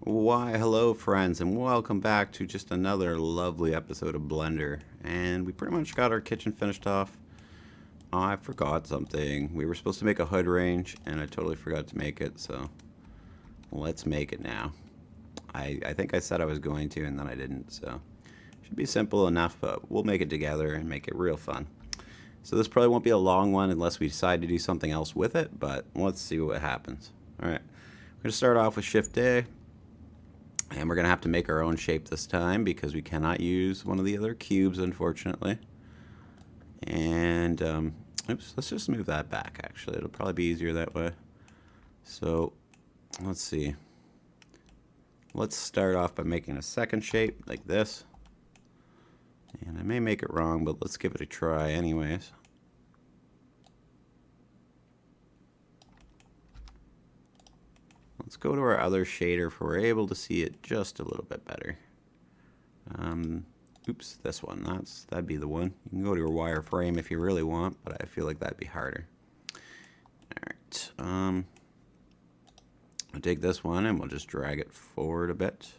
Why, hello, friends, and welcome back to just another lovely episode of Blender. And we pretty much got our kitchen finished off. I forgot something. We were supposed to make a hood range, and I totally forgot to make it, so let's make it now. I think I said I was going to, and then I didn't, so should be simple enough, but we'll make it together and make it real fun. So this probably won't be a long one unless we decide to do something else with it, but let's see what happens. Alright, we're going to start off with Shift A. And we're going to have to make our own shape this time because we cannot use one of the other cubes, unfortunately. And, oops, let's just move that back, actually. It'll probably be easier that way. So, let's see. Let's start off by making a second shape, like this. And I may make it wrong, but let's give it a try anyways. Let's go to our other shader if we're able to see it just a little bit better. Oops, this one. That'd be the one. You can go to your wireframe if you really want, but I feel like that'd be harder. Alright. I'll take this one and we'll just drag it forward a bit.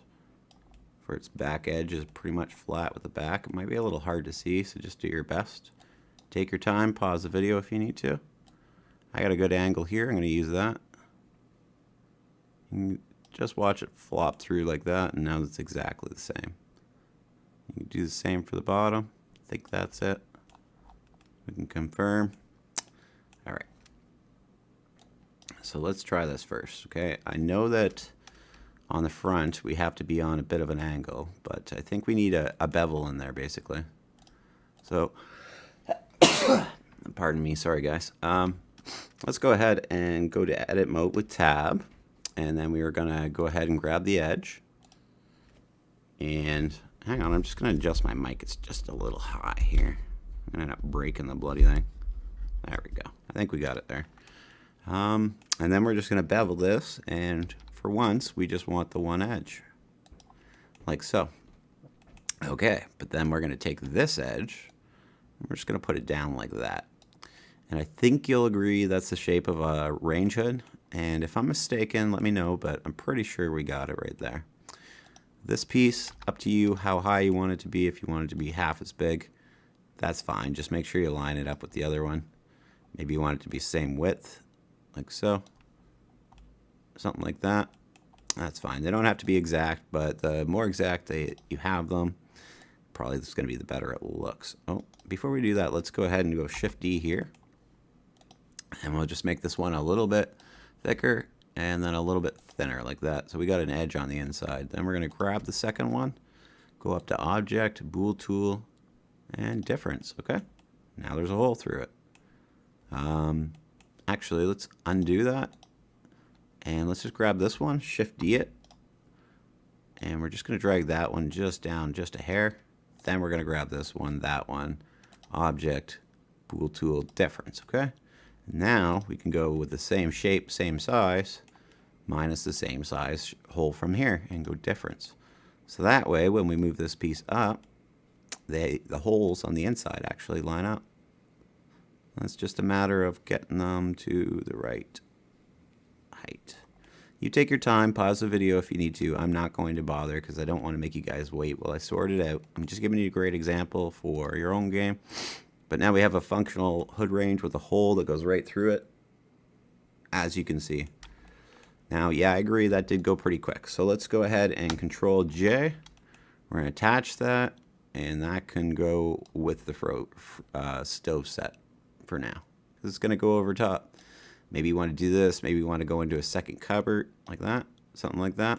For its back edge is pretty much flat with the back. It might be a little hard to see, so just do your best. Take your time, pause the video if you need to. I got a good angle here, I'm going to use that. You just watch it flop through like that, and now it's exactly the same. You can do the same for the bottom. I think that's it. We can confirm. Alright. So let's try this first, okay? I know that on the front we have to be on a bit of an angle, but I think we need a bevel in there, basically. So, pardon me, sorry guys. Let's go ahead and go to edit mode with tab. And then we are going to go ahead and grab the edge. And hang on, I'm just going to adjust my mic. It's just a little high here. I'm going to end up breaking the bloody thing. There we go. I think we got it there. And then we're just going to bevel this. And for once, we just want the one edge. Like so. Okay, but then we're going to take this edge. And we're just going to put it down like that. And I think you'll agree that's the shape of a range hood. And if I'm mistaken, let me know, but I'm pretty sure we got it right there. This piece, up to you how high you want it to be. If you want it to be half as big, that's fine. Just make sure you line it up with the other one. Maybe you want it to be same width, like so. Something like that. That's fine. They don't have to be exact, but the more exact you have them, probably this is going to be the better it looks. Oh, before we do that, let's go ahead and go Shift D here. And we'll just make this one a little bit thicker and then a little bit thinner like that. So we got an edge on the inside. Then we're going to grab the second one, go up to Object, Bool Tool, and Difference. Okay, now there's a hole through it. Actually, let's undo that. And let's just grab this one, Shift D it. And we're just going to drag that one just down just a hair. Then we're going to grab this one, that one, Object, Bool Tool, Difference. Okay. Now we can go with the same shape, same size, minus the same size hole from here and go difference. So that way, when we move this piece up, the holes on the inside actually line up. It's just a matter of getting them to the right height. You take your time, pause the video if you need to. I'm not going to bother because I don't want to make you guys wait while I sort it out. I'm just giving you a great example for your own game. But now we have a functional hood range with a hole that goes right through it, as you can see. Now, yeah, I agree, that did go pretty quick. So let's go ahead and Control J. We're going to attach that, and that can go with the stove set for now. It's going to go over top. Maybe you want to do this. Maybe you want to go into a second cupboard, like that, something like that.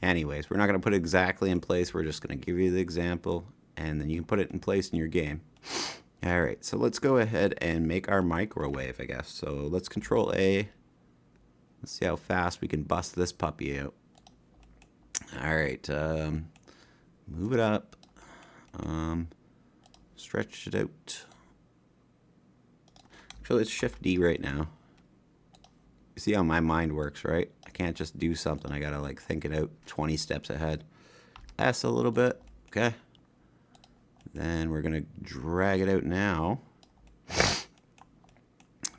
Anyways, we're not going to put it exactly in place. We're just going to give you the example, and then you can put it in place in your game. Alright, so let's go ahead and make our microwave, I guess. So let's Control A. Let's see how fast we can bust this puppy out. Alright, move it up. Stretch it out. Actually, let's Shift D right now. You see how my mind works, right? I can't just do something. I gotta like think it out 20 steps ahead. S a little bit, okay? Then we're going to drag it out now.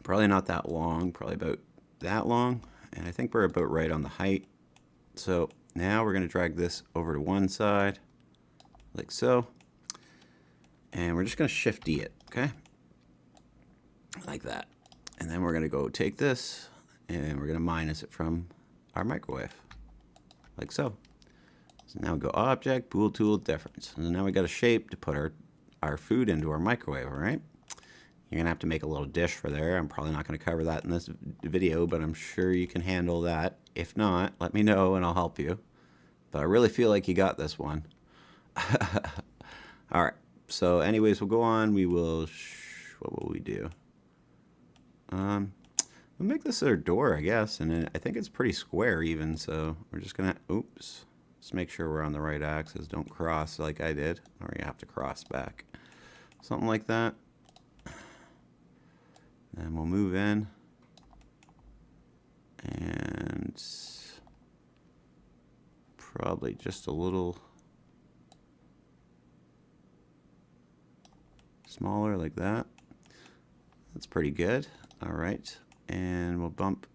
Probably not that long, probably about that long. And I think we're about right on the height. So Now we're going to drag this over to one side, like so. And we're just going to Shift D it, okay? Like that. And then we're going to go take this, and we're going to minus it from our microwave, like so. So now we go Object, Bool Tool, Difference. And now we got a shape to put our food into our microwave, all right? You're going to have to make a little dish for there. I'm probably not going to cover that in this video, but I'm sure you can handle that. If not, let me know and I'll help you. But I really feel like you got this one. All right. So anyways, we'll go on. We will, what will we do? We'll make this our door, I guess. And I think it's pretty square even. So we're just going to, oops. Let's make sure we're on the right axis. Don't cross like I did. Or you have to cross back. Something like that. And we'll move in. And probably just a little smaller like that. That's pretty good. All right. And we'll bump.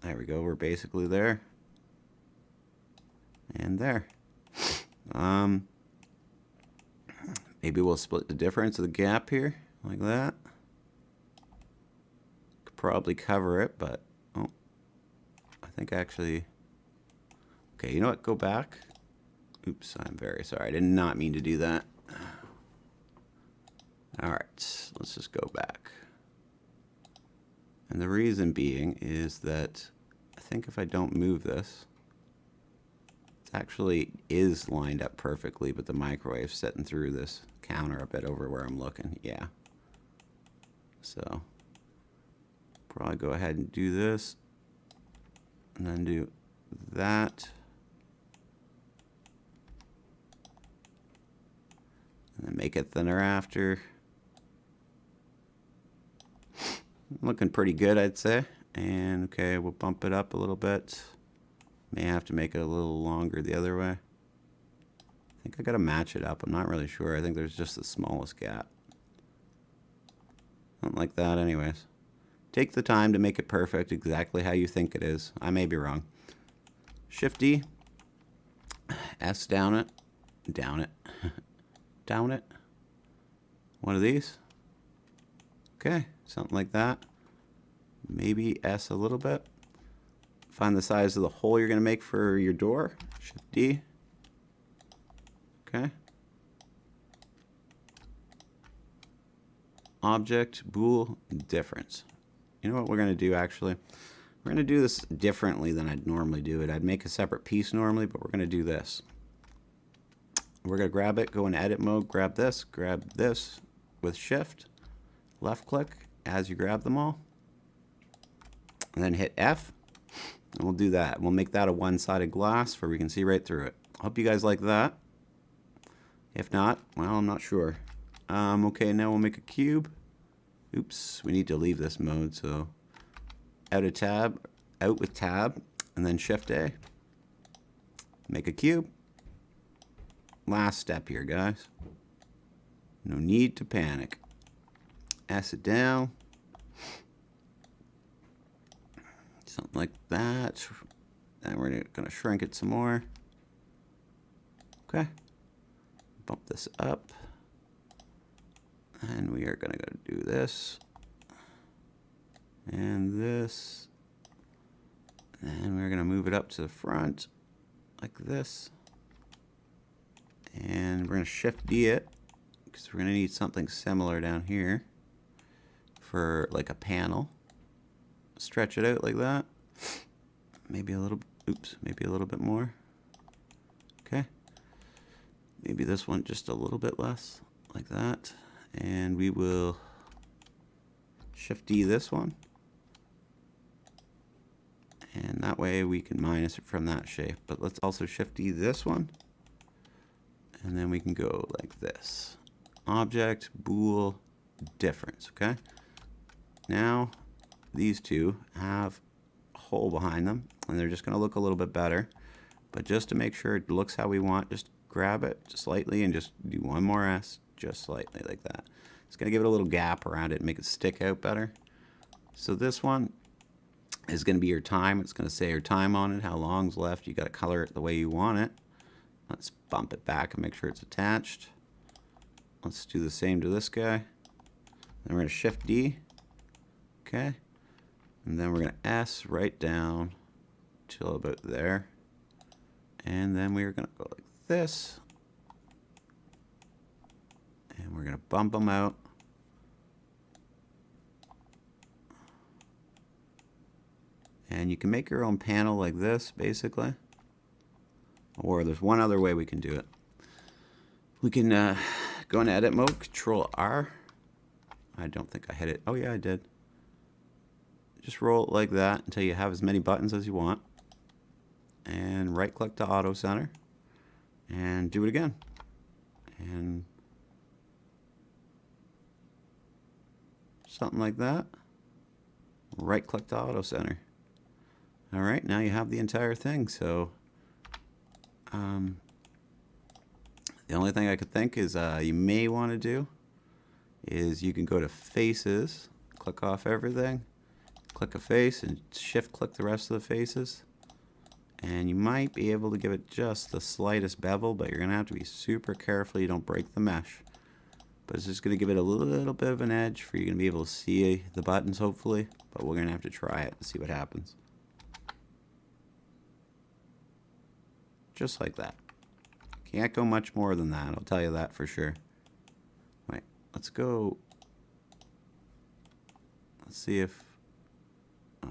There we go. We're basically there. And there. Maybe we'll split the difference of the gap here, like that. Could probably cover it, but oh, I think actually. Okay, you know what? Go back. Oops, I'm very sorry. I did not mean to do that. All right, let's just go back. And the reason being is that I think if I don't move this, it actually is lined up perfectly, but the microwave's sitting through this counter a bit over where I'm looking. Yeah. So probably go ahead and do this and then do that. And then make it thinner after. Looking pretty good, I'd say. And okay, we'll bump it up a little bit. May have to make it a little longer the other way. I think I gotta match it up. I'm not really sure. I think there's just the smallest gap. Something like that anyways. Take the time to make it perfect exactly how you think it is. I may be wrong. Shift D. S down it. Down it. Down it. One of these. Okay, something like that. Maybe S a little bit. Find the size of the hole you're going to make for your door. Shift D. Okay. Object, Bool, Difference. You know what we're going to do actually? We're going to do this differently than I'd normally do it. I'd make a separate piece normally, but we're going to do this. We're going to grab it, go in edit mode, grab this with Shift, left click as you grab them all, and then hit F, and we'll do that. We'll make that a one-sided glass where we can see right through it. Hope you guys like that. If not, well, I'm not sure. Okay, now we'll make a cube. Oops, we need to leave this mode, so out of tab, out with tab, and then Shift A. Make a cube. Last step here, guys. No need to panic. S it down. Something like that. Then we're going to shrink it some more. Okay. Bump this up. And we are going to go do this. And this. And we're going to move it up to the front like this. And we're going to Shift D it because we're going to need something similar down here for like a panel. Stretch it out like that. Maybe a little, oops, maybe a little bit more. Okay. Maybe this one just a little bit less like that. And we will Shift D this one. And that way we can minus it from that shape. But let's also Shift D this one. And then we can go like this. Object, Bool, Difference, okay? Now, these two have a hole behind them, and they're just gonna look a little bit better. But just to make sure it looks how we want, just grab it just slightly and just do one more S, just slightly like that. It's gonna give it a little gap around it and make it stick out better. So this one, is going to be your time. It's going to say your time on it, how long's left. You got to color it the way you want it. Let's bump it back and make sure it's attached. Let's do the same to this guy. Then we're going to Shift D. Okay. And then we're going to S right down till about there. And then we're going to go like this. And we're going to bump them out. And you can make your own panel like this, basically. Or there's one other way we can do it. We can go into edit mode, Control R. I don't think I hit it. Oh yeah, I did. Just roll it like that until you have as many buttons as you want. And right click to Auto Center. And do it again. And something like that. Right click to Auto Center. Alright, now you have the entire thing. So the only thing I could think is you may want to do is you can go to Faces, click off everything, click a face, and shift click the rest of the faces. And you might be able to give it just the slightest bevel, but you're going to have to be super careful you don't break the mesh. But it's just going to give it a little bit of an edge for you to be able to see the buttons, hopefully. But we're going to have to try it to see what happens. Just like that. Can't go much more than that, I'll tell you that for sure. Wait, let's go. Let's see if.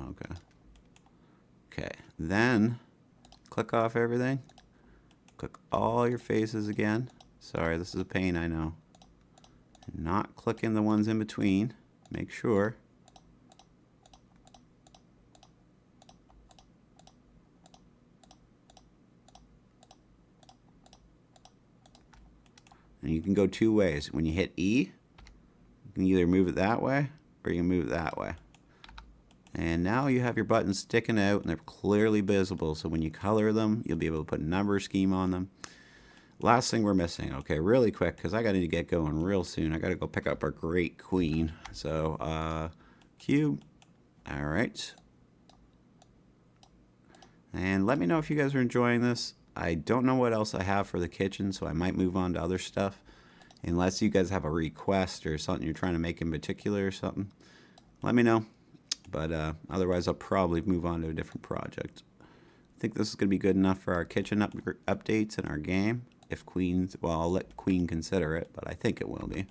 Okay. Okay, then click off everything. Click all your faces again. Sorry, this is a pain, I know. Not clicking the ones in between. Make sure. And you can go two ways. When you hit E, you can either move it that way or you can move it that way. And now you have your buttons sticking out and they're clearly visible. So when you color them, you'll be able to put a number scheme on them. Last thing we're missing, okay, really quick, because I got to get going real soon. I got to go pick up our great queen. So, cube. All right. And let me know if you guys are enjoying this. I don't know what else I have for the kitchen, so I might move on to other stuff. Unless you guys have a request or something you're trying to make in particular or something, let me know. But otherwise, I'll probably move on to a different project. I think this is going to be good enough for our kitchen updates in our game. If Queen's, well, I'll let Queen consider it, but I think it will be.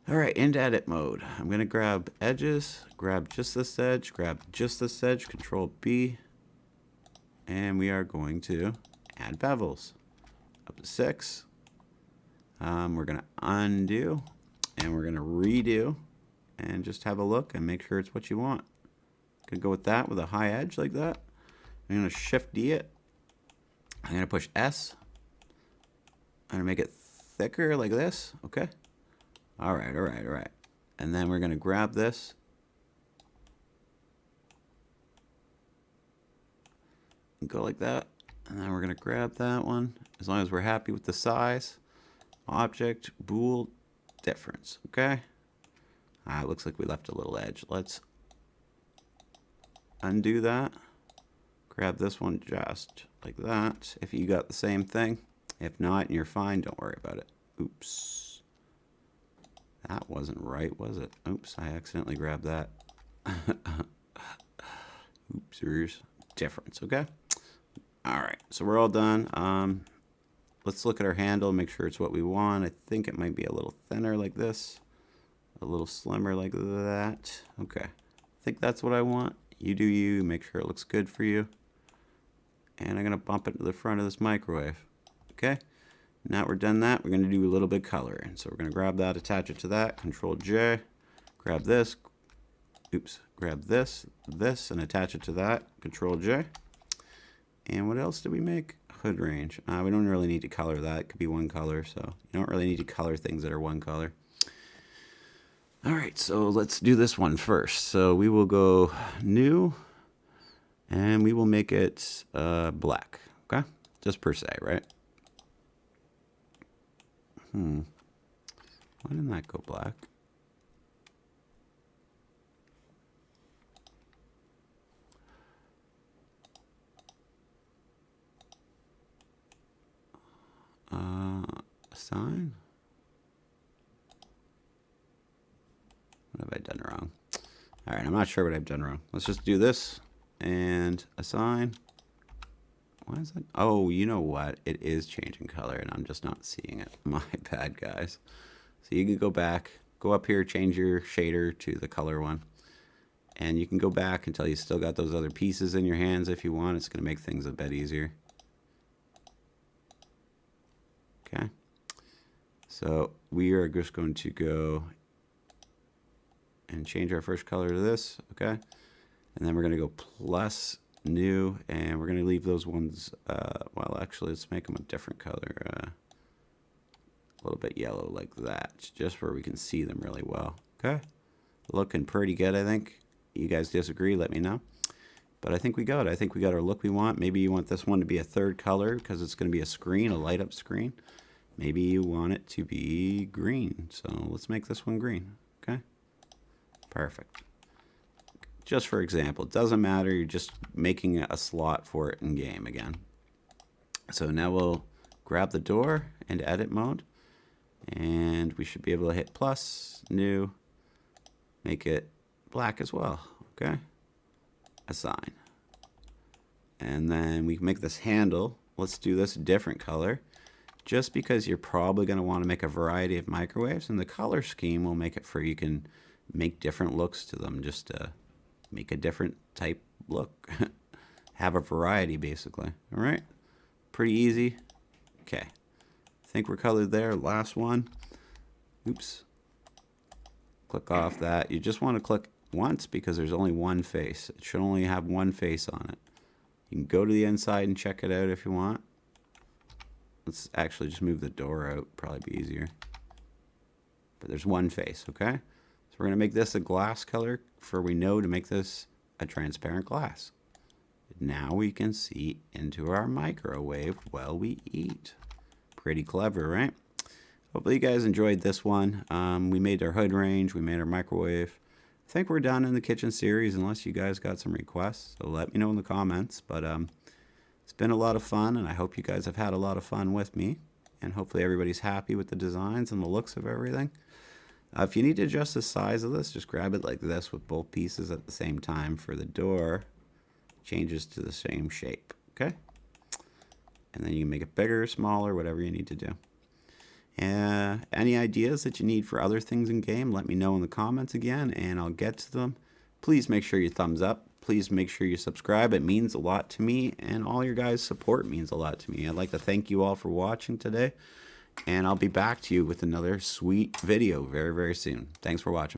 Alright, into edit mode. I'm going to grab edges, grab just this edge, Control B. And we are going to add bevels. Up to 6. We're going to undo. And we're going to redo. And just have a look and make sure it's what you want. Could go with that with a high edge like that. I'm going to Shift D it. I'm going to push S. I'm going to make it thicker like this. Okay. Alright. And then we're going to grab this. And go like that. And then we're going to grab that one. As long as we're happy with the size. Object, bool, difference. Okay. It looks like we left a little edge. Let's undo that. Grab this one just like that. If you got the same thing. If not, and you're fine, don't worry about it. Oops. That wasn't right, was it? Oops, I accidentally grabbed that. Oopsers. Difference, okay? Alright, so we're all done. Let's look at our handle, make sure it's what we want. I think it might be a little thinner like this. A little slimmer like that. Okay. I think that's what I want. You do you. Make sure it looks good for you. And I'm going to bump it to the front of this microwave. Okay. Now we're done that, we're going to do a little bit of coloring. So we're going to grab that, attach it to that. Control J. Grab this. Oops. Grab this, and attach it to that. Control J. And what else did we make? Hood range. We don't really need to color that. It could be one color. So you don't really need to color things that are one color. Alright, so let's do this one first. So we will go new, and we will make it black, okay? Just per se, right? Why didn't that go black? What have I done wrong? All right, I'm not sure what I've done wrong. Let's just do this and assign. Why is that? Oh, you know what? It is changing color and I'm just not seeing it. My bad, guys. So you can go back, go up here, change your shader to the color one. And you can go back until you still got those other pieces in your hands if you want. It's going to make things a bit easier. Okay. So we are just going to go and change our first color to this. Okay. And then we're going to go plus new, and we're going to leave those ones, well, actually, let's make them a different color. A little bit yellow like that, just where we can see them really well. Okay. Looking pretty good, I think. You guys disagree, let me know. But I think we got it. I think we got our look we want. Maybe you want this one to be a third color because it's going to be a screen, a light up screen. Maybe you want it to be green. So let's make this one green. Okay. Perfect. Just for example, it doesn't matter. You're just making a slot for it in game again. So now we'll grab the door into edit mode. And we should be able to hit plus, new, make it black as well. Okay. Assign. And then we can make this handle. Let's do this different color. Just because you're probably going to want to make a variety of microwaves, and the color scheme will make it for you can make different looks to them, just to make a different type look. Have a variety basically. All right. Pretty easy. Okay. I think we're colored there. Last one. Oops. Click off that. You just want to click once because there's only one face. It should only have one face on it. You can go to the inside and check it out if you want. Let's actually just move the door out. Probably be easier. But there's one face, okay? So we're going to make this a glass color for we know to make this a transparent glass. Now we can see into our microwave while we eat. Pretty clever, right? Hopefully you guys enjoyed this one. We made our hood range. We made our microwave. I think we're done in the kitchen series unless you guys got some requests. So let me know in the comments. But it's been a lot of fun, and I hope you guys have had a lot of fun with me. And hopefully everybody's happy with the designs and the looks of everything. If you need to adjust the size of this, just grab it like this with both pieces at the same time. For the door, changes to the same shape. Okay? And then you can make it bigger, smaller, whatever you need to do. Any ideas that you need for other things in game, let me know in the comments again, and I'll get to them. Please make sure you thumbs up. Please make sure you subscribe. It means a lot to me, and all your guys' support means a lot to me. I'd like to thank you all for watching today, and I'll be back to you with another sweet video very, very soon. Thanks for watching.